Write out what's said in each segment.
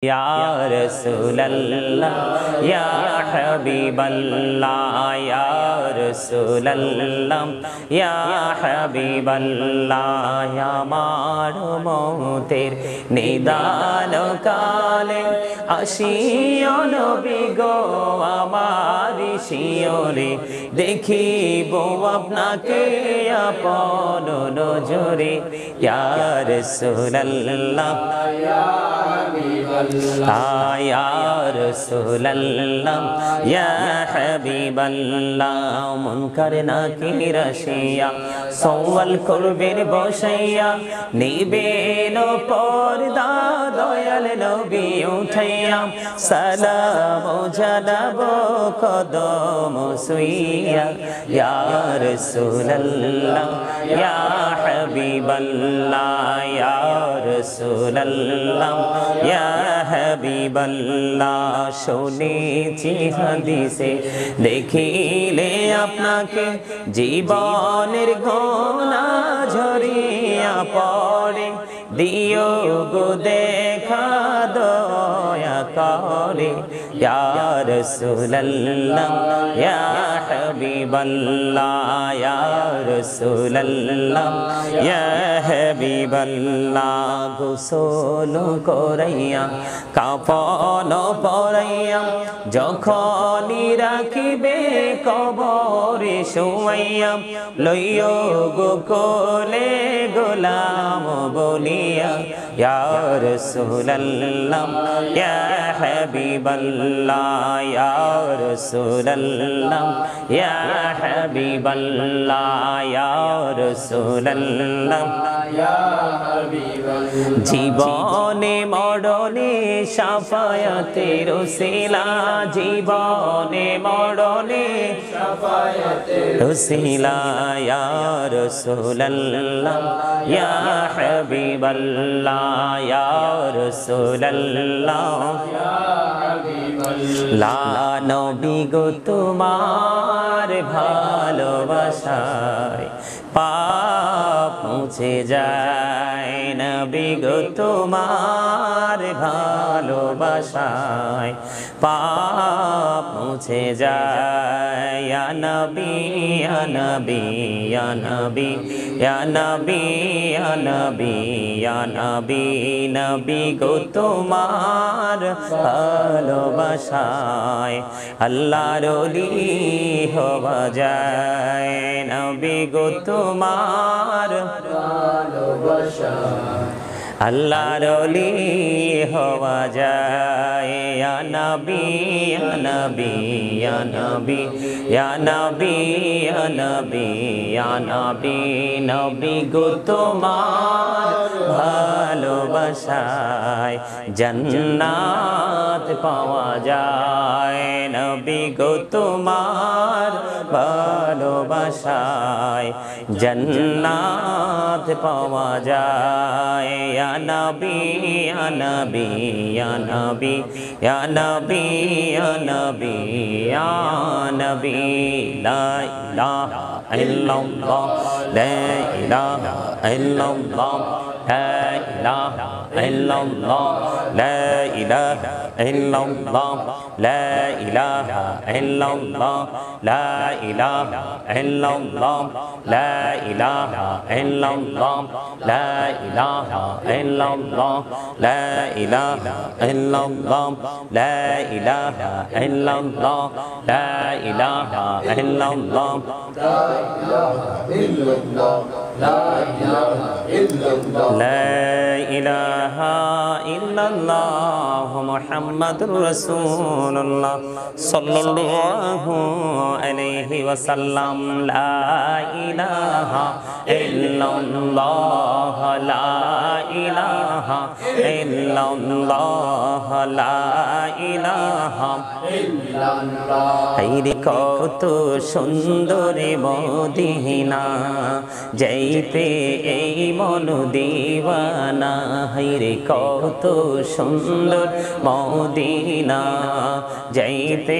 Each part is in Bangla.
Ya Rasulallah, Ya Habiballah, Ya Rasulallah, Ya Habiballah, Ya Mar Mauter Nidal Kale Ashiyo Nabi go Amari Shiore Dekhibo Apnake Apon Nojore Ya Rasulallah, Ya Rasulallah, Ya Habiballah, munkar nakir ashiya sawal korber bosaiya niben porda doyal nabi uthaiya salam janabo qadam suiya Ya Rasulallah, Ya Habiballah, Ya Rasulallah, Ya Habiballah, শুনেছি হাদিসে দেখিলে আপনাকে জীবনের গোনা ঝরিয়া পড়ে দিও গো দেখা দয়া করে ইয়া রাসূলুল্লাহ ইয়া হাবিবাল্লাহ ইয়া রাসূলুল্লাহ ইয়া হাবিবাল্লাহ গোসল করাইয়া কাফন পরাইয়া যখনই রাখিবে কবরে শুয়াইয়া লইও গো কোলে গোলাম বলিয়া ইয়া রাসূলুল্লাহ ইয়া হাবিবাল্লাহ ইয়া রাসূলুল্লাহ ইয়া হাবিবাল্লাহ ইয়া রাসূলুল্লাহ ইয়া হাবিবাল্লাহ জীবনে মরণে শাফায়াতের ওসিলা জীবনে মরণে শাফায়াতের ওসিলা ইয়া রাসূলুল্লাহ ইয়া হাবিবাল্লাহ ইয়া রাসূলুল্লাহ ইয়া হাবিবাল্লাহ নবী গো তোমার ভালোবাসায় পাপ মুছে যায় নবী গো তোমার ভালোবাসায় পাপ মুছে যায় ইয়া নবী ইয়া নবী ইয়া নবী ইয়া নবী ইয়া নবী ইয়া নবী নবী গো তোমার ভালোবাসায় আল্লাহর ওলি হওয়া যায় নবী গো তোমার ভালোবাসায় আল্লাহর ওলি হওয়া যায় ইয়া নবী ইয়া নবী ইয়া নবী ইয়া নবী ইয়া নবী ইয়া নবী নবী গো তোমার ভালোবাসায় জান্নাত পাওয়া যায় নবী গো তোমার ভালোবাসায় জান্নাত পাওয়া যায় ইয়া নবী ইয়া নবী ইয়া নবী ইয়া নবী ইয়া নবী ইয়া নবী লা ইলাহা ইল্লাল্লাহ লা ইলাহা ইল্লাল্লাহ লা ইলাহা ইল্লাল্লাহ লা ইলাহা ইল্লাল্লাহ লা ইলাহা ইল্লাল্লাহ লা ইলাহা ইল্লাল্লাহ লা ইলাহা ইল্লাল্লাহ লা ইলাহা ইল্লাল্লাহ লা ইলাহা ইল্লাল্লাহ লা ইলাহা ইল্লাল্লাহ লা ইলাহা ইল্লাল্লাহ লা ইলাহা ইল্লাল্লাহ মুহাম্মাদুর রাসূলুল্লাহ সাল্লাল্লাহু আলাইহি ওয়াসাল্লাম লা ইলাহা ইল্লাল্লাহ লা ইলাহা ইল্লাল্লাহ লা ইলাহা ইল্লাল্লাহ হায়রে কত সুন্দর মদিনা যাইতে এই মন দিওয়ানা হায়রে কত সুন্দর মদিনা যাইতে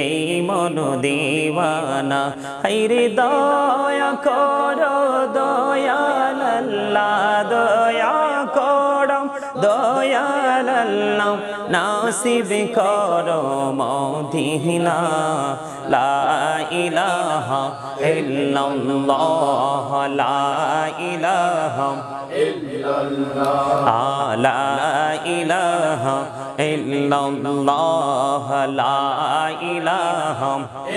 এই মন দিওয়ানা হায়রে দয়া করো দয়াল আল্লাহ দয়া করো দয়াল আল্লাহ নাসিব করো মদিনা লা ইলাহা ইল্লাল্লাহ লা ইলাহা ইল্লাল্লাহ লা ইলাহা ইল্লাল্লাহ লা ইলাহা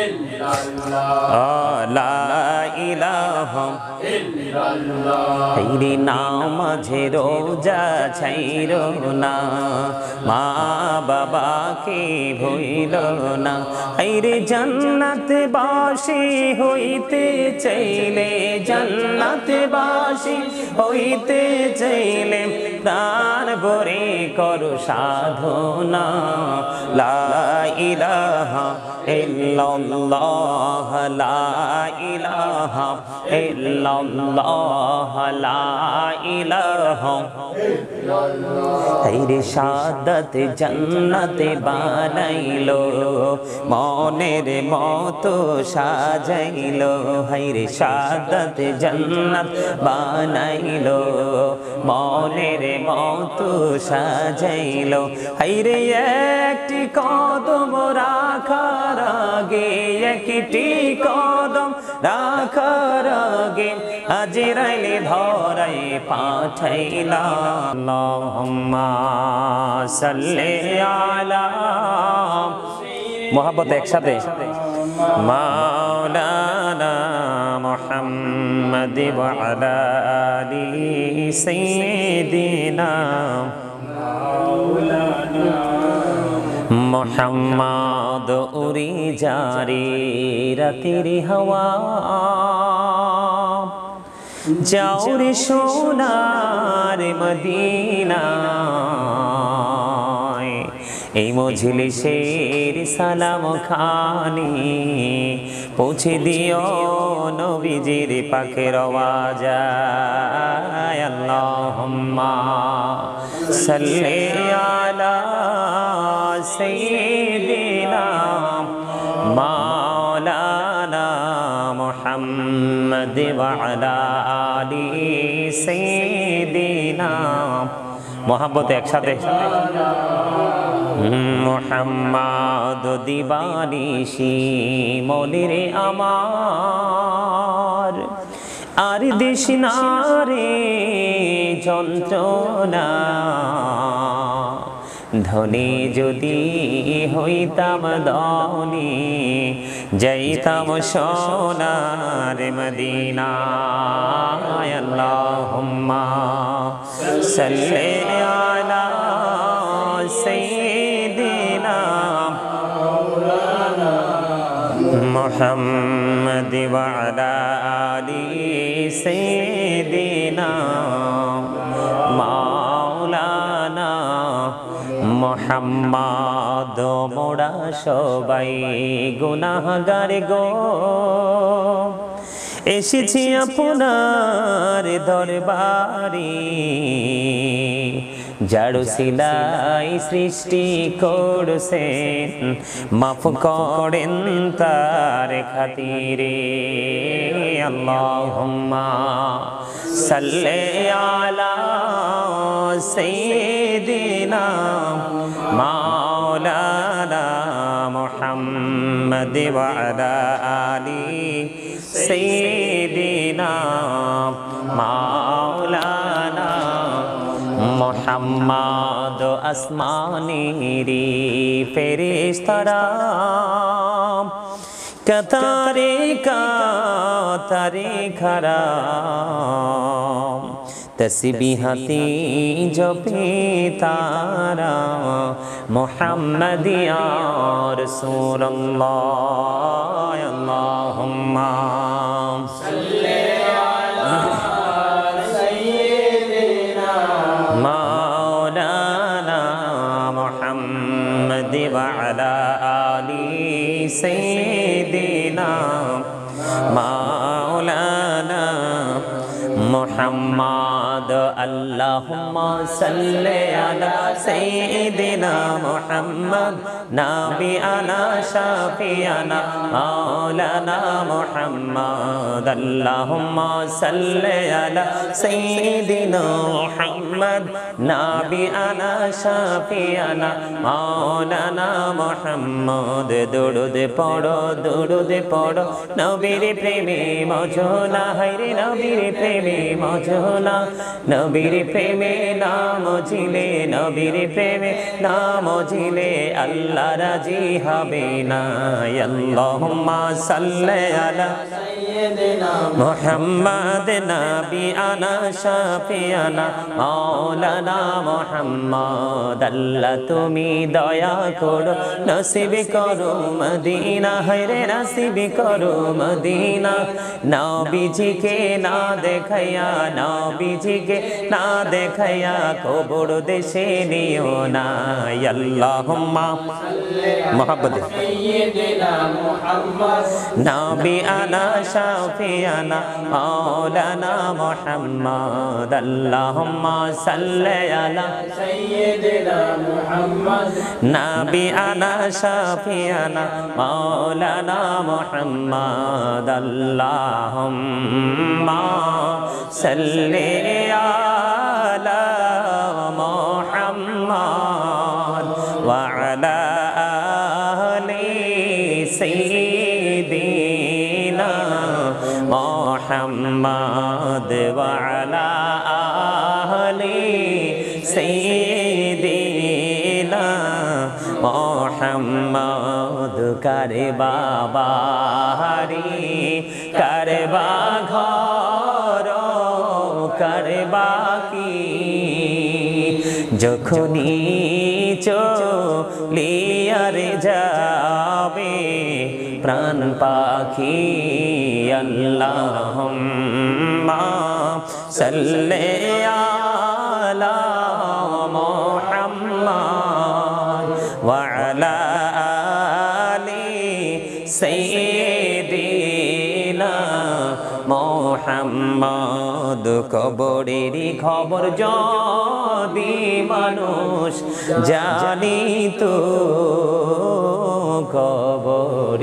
ইল্লাল্লাহ লা ইলাহা ইল্লাল্লাহ হেরে নামাজে রোজা ছাইরো না মা বাবাকে ভুইলো না হেরে জান্নাতে বাসী হইতে চাইলে জান্নাতে বাসী হইতে চাইলে প্রাণ ভরে করো সাধনা লা ইলাহা ইল্লাল্লাহ লা ইলাহা ইল্লাল্লাহ লা ইলাহা হেরে শাহাদাত জান্নাতে বানাইলো মনের মতো সাজাইলো হেরে শাহাদাত জান্নাত বানাইলো মনের মতো সাজাইলো হেরে একটি কদম রাখার আগে একটি কদম রাখার আগে আজরাইল ধরাই পাঠাইলা আল্লাহুম্মা সাল্লি আলা মোহাব্বত একসাথে মাওলানা মুহাম্মদ ওয়া আলা আলি সাইয়্যিদিনা মোহাম্মদ উড়ি জারি রাতের হাওয়া যাও রে সোনার মদিনা এই মজলিসের সালাম খানি পৌঁছে দিও নবীজির পাখের আওয়াজ আল্লাহুম্মা সাল্লি আলা সাইয়্যিদিনা মাওলানা মুহাম্মদ ওয়া আলা আলি সাইয়্যিদিনা মোহাব্বত একসাথে মুহাম্মদ দিবানিশি মনিরে আমার আর দেশনা রে যন্ত্রণা ধনী যদি হইতাম ধনী যাইতাম সোনার মদিনা আল্লাহুম্মা সাল্লি আলা সাইয়্যিদিনা মুহাম্মদ ওয়া আলা আলি সাইয়্যিদিনা মাওলানা মুহাম্মদ মোরা সবাই গুনাহগার গো এসেছি আপনার দরবারে যারো সিলাই সৃষ্টি করছেন মাফ করেন তার খাতিরে আল্লাহুম্মা সাল্লি আলা সাইয়্যিদিনা মাওলানা মুহাম্মদ ওয়া আলা আলি সাইয়্যিদিনা মাওলানা মুহাম্মদ আসমানেরি ফেরেশতারা কাতারে কাতারে খারা তসবিহাতি জপে তারা মুহাম্মাদিয়া রাসূলুল্লাহ আল্লাহুম্মা সাল্লি আলা সাইয়্যিদিনা মাওলানা মুহাম্মদ ওয়া আলা আলি সাইয়্যিদিনা মাওলানা محمد اللهم صل على سيدنا محمد نبينا شفيعنا مولانا محمد اللهم صل على سيدنا محمد نبينا شفيعنا مولانا محمد درود পড়ো নবীর প্রেমে মজনা হায়রে নবীর প্রেমে মজনা নবীর প্রেমে নাম জিলে নবীর প্রেমে নাম জিলে আল্লাহ রাজি হবে না আল্লাহুম্মা সাল্লি আলা সাইয়্যিদিনা মুহাম্মাদ নাবিয়ানা শাফিয়ানা মাওলানা মুহাম্মদ আল্লাহ তুমি দয়া করো নসিব করো মদিনা হায়রে নসিব করো মদিনা নবীজিকে না দেখাইয়া নবীজিকে না দেখাইয়া কবর দেশে নিও না আল্লাহুম্মা মুহাম্মদ সাইয়্যিদিনা মুহাম্মদ নাবিয়ানা শাফিয়ানা মাওলানা মুহাম্মদ আল্লাহুম্মা সাল্লি আলা সাইয়্যিদিনা মুহাম্মদ নাবিয়ানা শাফিয়ানা মাওলানা মুহাম্মদ আল্লাহুম্মা সাল্লি আলা মুহাম্মদ ওয়া আলা আলি সাইয়্যিদিনা মুহাম্মদ ওয়া আলা আলি সাইয়্যিদিনা মুহাম্মদ কারে বাবারি কারে বা ঘর কারে বাকি যখনই চলিয়ারে যাবে প্রাণ পাখি আল্লাহুম্মা সাল্লি আলা মুহাম্মদ ওয়া আলা আলি সাইয়্যিদিনা মুহাম্মদ কবরেরই খবর যদি মানুষ জানিত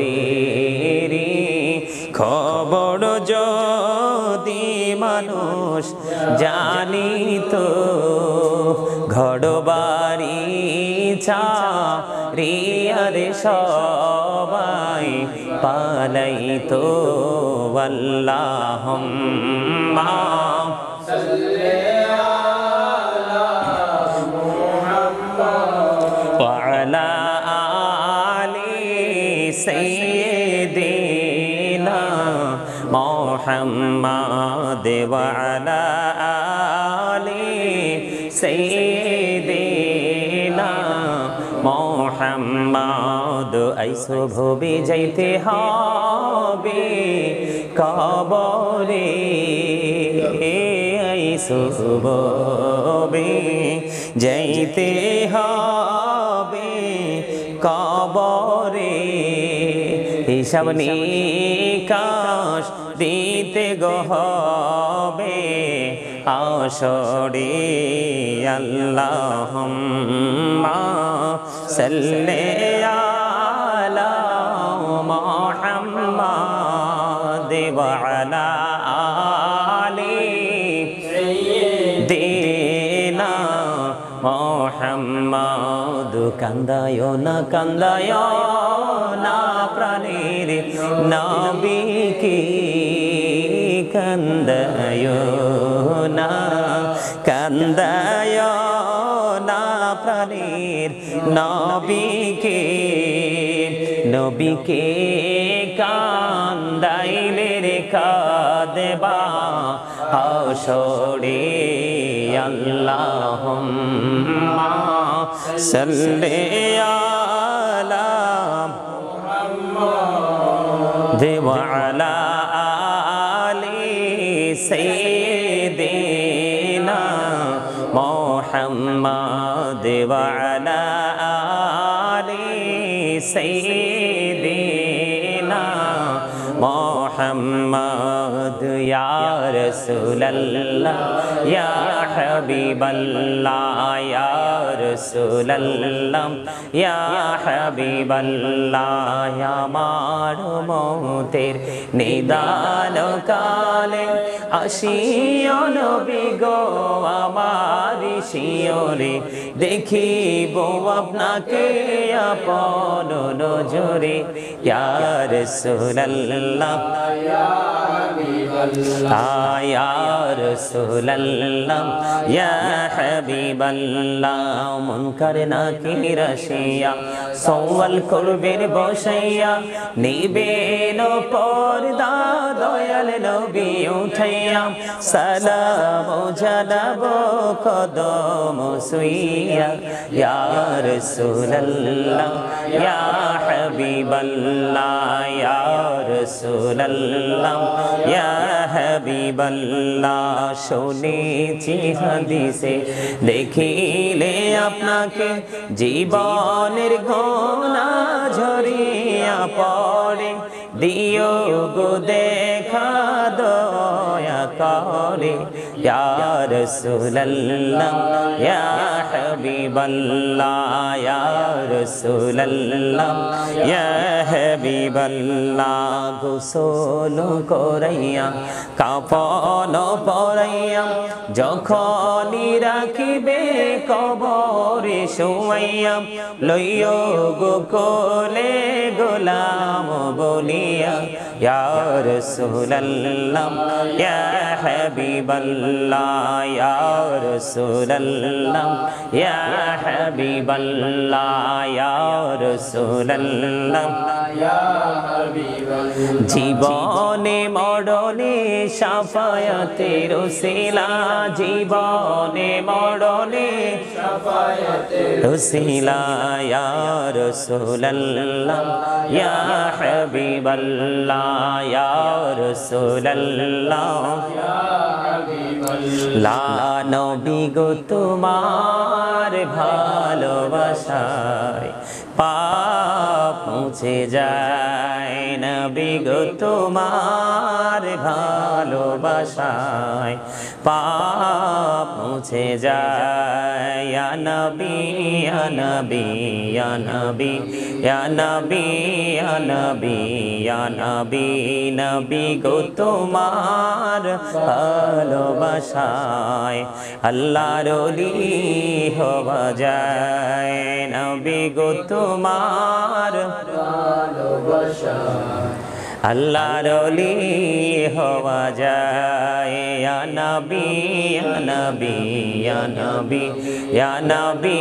কবরেরই খবর যদি মানুষ জানিত ঘরবাড়ি ছাড়িয়ারে সবাই পালাইতো আল্লাহুম্মা সাল্লি আলা মুহাম্মদ ওয়া আলা আলি সাইয়্যিদিনা মুহাম্মদ ওয়া আলা আলি সাইয়্যিদিনা মুহাম্মদ আইসো ভবে যাইতে হবে কবরে আইসো ভবে যাইতে হবে কবরে হিসাব নিকাশ দিতে গো হবে আসরে আল্লাহুম্মা সাল্লি আলা মুহাম্মাদ ওয়া আলা আলি সাইয়্যিদিনা মুহাম্মদ কান্দায় না প্রাণের নবীকে কান্দায় না প্রাণের নবীকে কান্দাইলে রে কাঁদবা হাসরে আল্লাহুম্মা সাল্লি আলা মুহাম্মদ ওয়া আলা আলি সাইয়্যিদিনা মুহাম্মদ ওয়া আলা আলি সাইয়্যিদিনা মুহাম্মদ ইয়া রাসূলুল্লাহ ইয়া হাবিবাল্লাহ ইয়া রাসূলুল্লাহ ইয়া হাবিবাল্লাহ আমার মতের নিদান কালে আসিও নবী গো আমার শিয়রে দেখিব আপনাকে আপন নজরে ইয়া রাসূলুল্লাহ ইয়া হাবিবাল্লাহ ইয়া রাসূলুল্লাহ ইয়া হাবিবাল্লাহ মুনকার নাকির আসিয়া সওয়াল করবেন বসাইয়া নিবেন পর্দা দয়াল নবী উঠাইয়া সালাম জানাব কদম সুইয়া ইয়া রাসূলুল্লাহ ইয়া হাবিবাল্লাহ ইয়া রাসূলুল্লাহ ইয়া হাবিবাল্লাহ শুনেছি হাদিসে দেখিলে আপনাকে জীবনের গোনা ঝরিয়া পড়ে দিও গো দেখা দয়া করে ইয়া রাসূলুল্লাহ ইয়া হাবিবাল্লাহ ইয়া রাসূলুল্লাহ ইয়া হাবিবাল্লাহ গোসল করাইয়া কাফন পরাইয়া যখনই রাখিবে কবরে শুয়াইয়া লইও গো কোলে গোলাম বলিয়া ইয়া রাসূলুল্লাহ ইয়া হাবিবাল্লাহ ইয়া রাসূলুল্লাহ ইয়া হাবিবাল্লাহ ইয়া রাসূলুল্লাহ ইয়া হাবিবাল্লাহ জীবনে মরণে শাফায়াতের ওসিলা জীবনে মরণে শাফায়াতের ওসিলা ইয়া রাসূলুল্লাহ ইয়া হাবিবাল্লাহ ইয়া রাসূলুল্লাহ ইয়া হাবিবাল্লাহ নবী গো তোমার ভালোবাসায় পাপ মুছে যায় নবী গো তোমার ভালোবাসায় পাপ মুছে যায় ইয়া নবী ইয়া নবী ইয়া নবী ইয়া নবী ইয়া নবী ইয়া নবী নবী গো তোমার ভালোবাসায় আল্লাহর ওলি হওয়া যায় নবী গো তোমার ভালোবাসায় আল্লাহর ওলি হওয়া যায় ইয়া নবী ইয়া নবী ইয়া নবী ইয়া নবী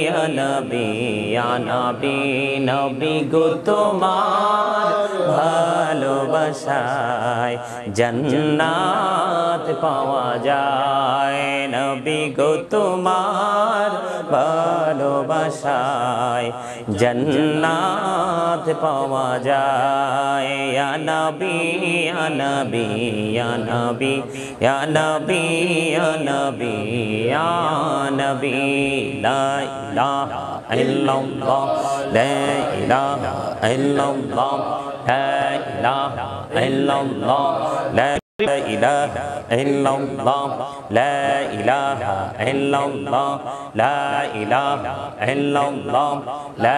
ইয়া নবী ইয়া নবী নবী গো তোমার ভালোবাসায় জান্নাত পাওয়া যায় নবী গো তোমার ভালোবাসায় জান্নাত পাওয়া যায় ইয়া নবী ইয়া নবী ইয়া নবী ইয়া নবী ইয়া নবী ইয়া নবী লা ইলাহা ইল্লাল্লাহ লা ইলাহা ইল্লাল্লাহ লা ইলাহা ইল্লাল্লাহ লা ইলাহা ইল্লাল্লাহ লা ইলাহা ইল্লাল্লাহ লা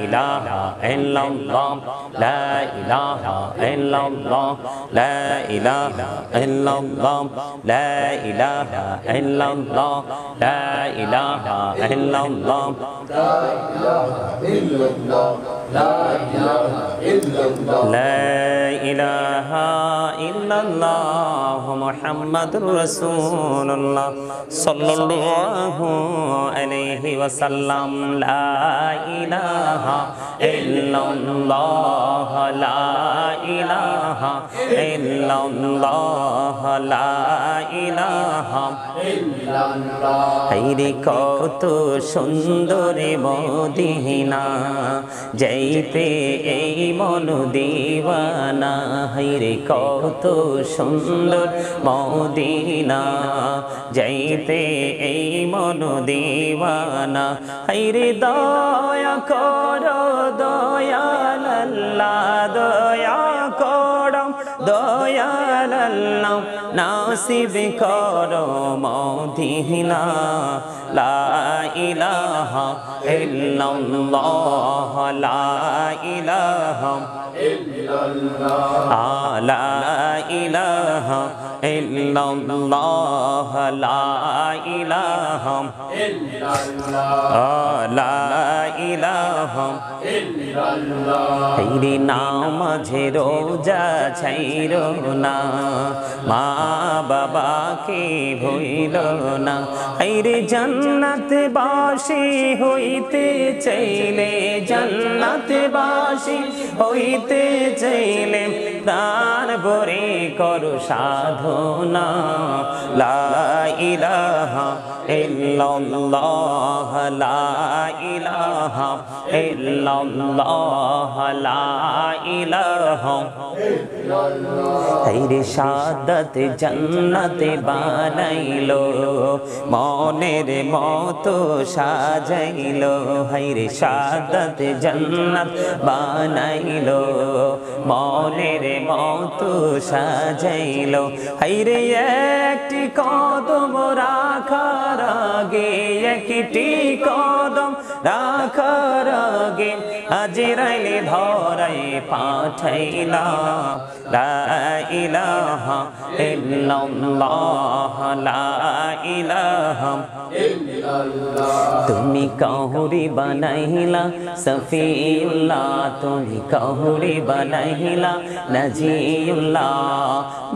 ইলাহা ইল্লাল্লাহ লা ইলাহা ইল্লাল্লাহ লা ইলাহা ইল্লাল্লাহ লা ইলাহা ইল্লাল্লাহ লা ইলাহা ইল্লাল্লাহ লা ইলাহা ইল্লাল্লাহ লা ইলাহা ইল্লাল্লাহ মুহাম্মাদুর রাসূলুল্লাহ সাল্লাল্লাহু আলাইহি ওয়াসাল্লাম লা ইলাহা ইল্লাল্লাহ লা ইলাহা ইল্লাল্লাহ লা ইলাহা ইল্লাল্লাহ হায়রে কত সুন্দর মদিনা যাইতে এই মন দিওয়ানা হায়রে কত সুন্দর মদিনা যাইতে এই মন দিওয়ানা হায়রে দয়া করো দয়াল আল্লাহ দয়া করো দয়া আল্লাহ নাসিব করো মদিনা লা ইলাহা ইল্লাল্লাহ লা ইলাহা ইল্লাল্লাহ লা ইলাহা ইল্লাল্লাহ লা ইলাহা ইল্লাল্লাহ লা ইলাহা ইল্লাল্লাহ হাইরে নামাজে রোজা ছাইরো না মা বাবাকে ভুইলো না হাইরে জান্নাতে বাসী হইতে চাইলে জান্নাতে বাসী হইতে চাইলে প্রাণ ভরে করো সাধনা লা ইলাহা ইল্লাল্লাহ লা ইলাহা ইল্লাল্লাহ লা ইলাহা হাইরে শাহাদাত জান্নাতে বানাইলো মনের মতো সাজাইলো হাইরে শাহাদাত জান্নাত বানাইলো মনের মতো সাজাইলো হাইরে একটি কদম রাখার আগে একটি কদম রাখার আগে আজরাইলে ধরাই পাঠাইলা লা ইলাহা ইল্লাল্লাহ লা ইলাহা ইল্লাল্লাহ তুমি কাহুরি বানাইলা সফিউল্লাহ তুমি কাহুরি বানাইলা নাজিউল্লাহ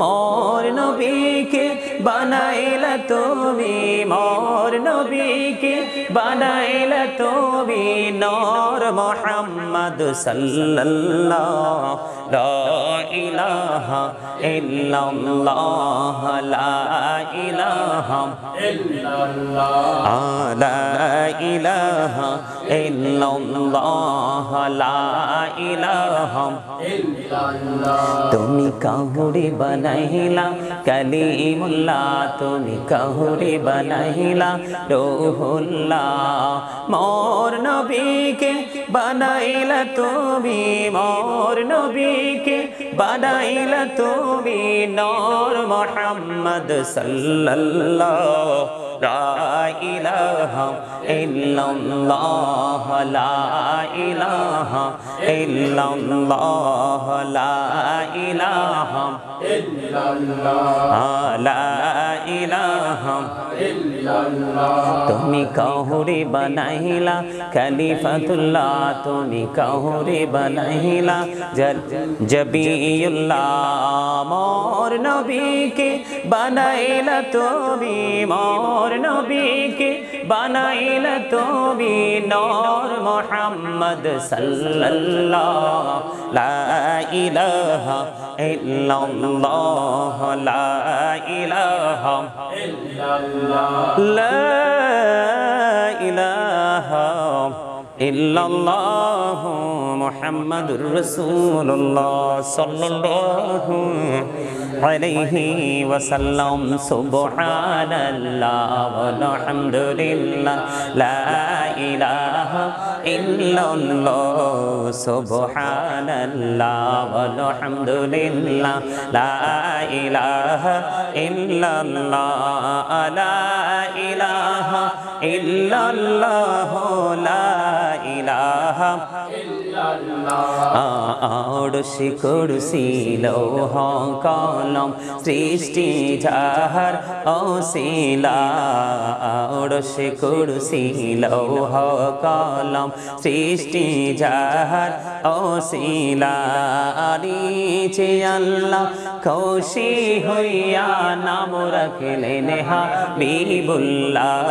মোর নবীকে বানাইলা তুমি মোর নবীকে বানাইলা তুমি নূর মুহাম্মদ সাল্লাল্লাহু লা ইলাহা ইল্লাল্লাহ লা ইলাহা ইল্লাল্লাহ লা ইলাহা ইল্লাল্লাহ লা ইলাহা ইল্লাল্লাহ তুমি কাহুরি বানাইলা কালিমুল্লাহ তুমি কাহুরি বানাইলা রূহুল্লাহ মোর নবীকে বানাইলা তুমি মোর নবীকে বানাইলা তুমি নূর মুহাম্মদ সাল্লাল্লাহু লা ইলাহা ইল্লাল্লাহ লা ইলাহা ইল্লাল্লাহ লা ইলাহা ইল্লাল্লাহ লা ইলাহা ইল্লাল্লাহ তুমি কাহুরি বানাইলা খলিফাতুল্লাহ তুমি কাহুরি বানাইলা জবিউল্লাহ মোর নবীকে বানাইলা তুমি মোর নবীকে বানাইলা তুমি নূর মুহাম্মদ সাল্লাল্লাহু লা ইলাহা ইল্লাল্লাহ লা ইলাহা ইল্লাল্লাহ লা ইলাহা ইল্লাল্লাহ মুহাম্মাদুর রাসূলুল্লাহ সাল্লাল্লাহু আলাইহি ওয়াসাল্লাম সুবহানাল্লাহ ওয়ালহামদুলিল্লাহ লা ইলাহা ইল্লাল্লাহ সুবহানাল্লাহ ওয়ালহামদুলিল্লাহ লা ইলাহা ইল্লাল্লাহ লা ইলাহা ইল্লাল্লাহ লা ইলাহা আরশি কুরসি লৌহ কলম সৃষ্টি যাহার অসিলা আরশি কুরসি লৌহ কলম সৃষ্টি যাহার অসিলা নিচে আল্লাহ খুশি হইয়া নাম রাখলেন হাবিবুল্লাহ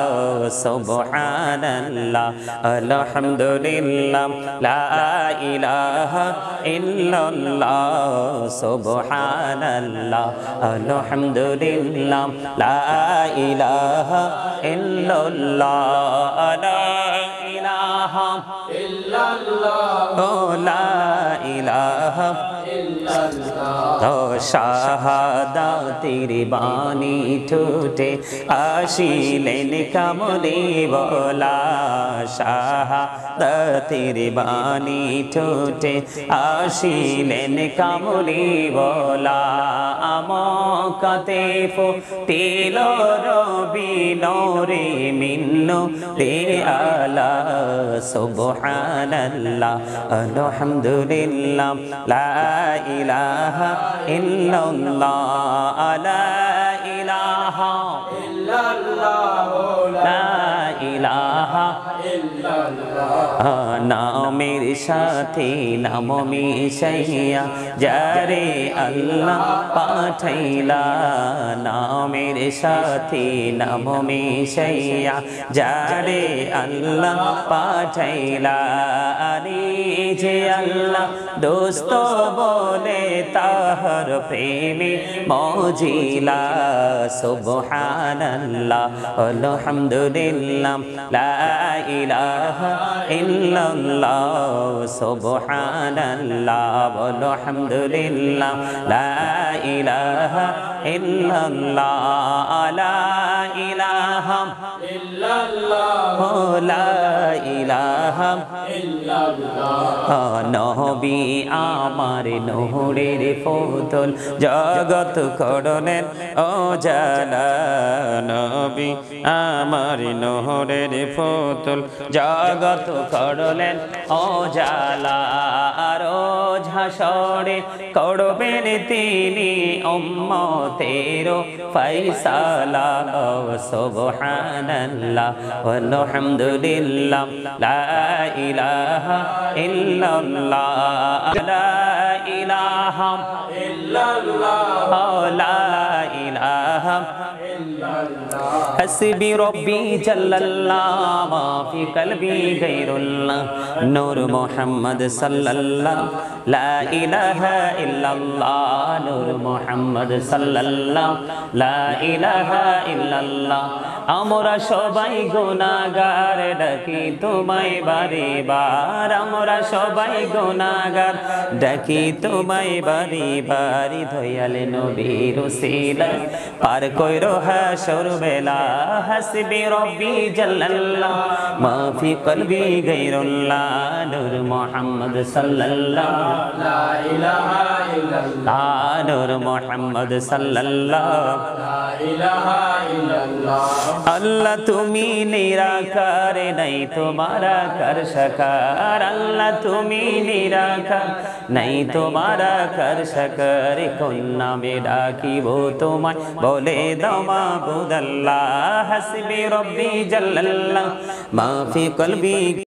সুবহানাল্লাহ আলহামদুলিল্লাহ লা ইলাহা ইল্লাল্লাহ সুবহানাল্লাহ আলহামদুলিল্লাহ লা ইলাহা ইল্লাল্লাহ লা ইলাহা ইল্লাল্লাহ লা ইলাহা তো শাহাদাতের বাণী ঠোঁটে আসিলেন কামলি ওয়ালা শাহাদাতের বাণী ঠোঁটে আসিলেন কামলি ওয়ালা আমকাতে ফুটিল রবি নূরে মিন্নু তে আলা সুবহানাল্লাহ আলহামদুলিল্লাহ লা ইলাহা ইল্লাল্লাহ লা ইলাহা ইল্লাল্লাহ লা ইলাহা নামের সাথে নাম মিশাইয়া যারে আল্লাহ পাঠাইলা নামের সাথে নাম মিশাইয়া যারে আল্লাহ পাঠাইলা আরে যে আল্লাহ দোস্ত বলে তাহার প্রেমে মজিলা সুবহানাল্লাহ আলহামদুলিল্লাহ লা ইলাহা ইল্লাল্লাহ সুবহানাল্লাহ আলহামদুলিল্লাহ লা ইলাহা ইল্লাল্লাহ লা ইলাহা ইল্লাল্লাহ লা ইলাহা ইল্লাল্লাহ নবী আমার নূরের ফুতুল জগৎ করলেন ও জালা নবী আমার নূরের ফুতুল জগৎ করলেন ও জালা রোজ হাসরে করবেন তিনি উম্মতের ফয়সালা সুবহানাল্লাহ আলহামদুলিল্লাহ লা ইলাহা ইল্লাল্লাহ লা ইলাহা ইল্লাল্লাহ লা ইলাহা حسبي ربي جل الله ما في قلبي غير الله نور محمد صلى الله لا إله إلا الله نور محمد صلى الله لا إله إلا الله আমরা সবাই গুনাহগার ডাকি তোমায় বারে বার আমরা সবাই গুনাহগার ডাকি তোমায় বারে বার দয়াল নবীর ওসিলায় পার কইরো হাসর বেলা হাসবি রব্বি জাল্লাল্লাহ মা ফি কলবি গায়রুল্লাহ নূর মুহাম্মদ সাল্লাল্লাহ লা ইলাহা ইল্লাল্লাহ নূর মুহাম্মদ সাল্লাল্লাহ লা ইলাহা ইল্লাল্লাহ আল্লাহ তুমি নিরাকার নাই তোমারা কার সাকার আল্লাহ তুমি নিরাকার নাই তোমারা কার সাকার কোন নামে ডাকিব তোমায় বলে দাও মাবুদ আল্লাহ হাসবি রব্বি জাল্লাল্লাহ মা ফি কলবি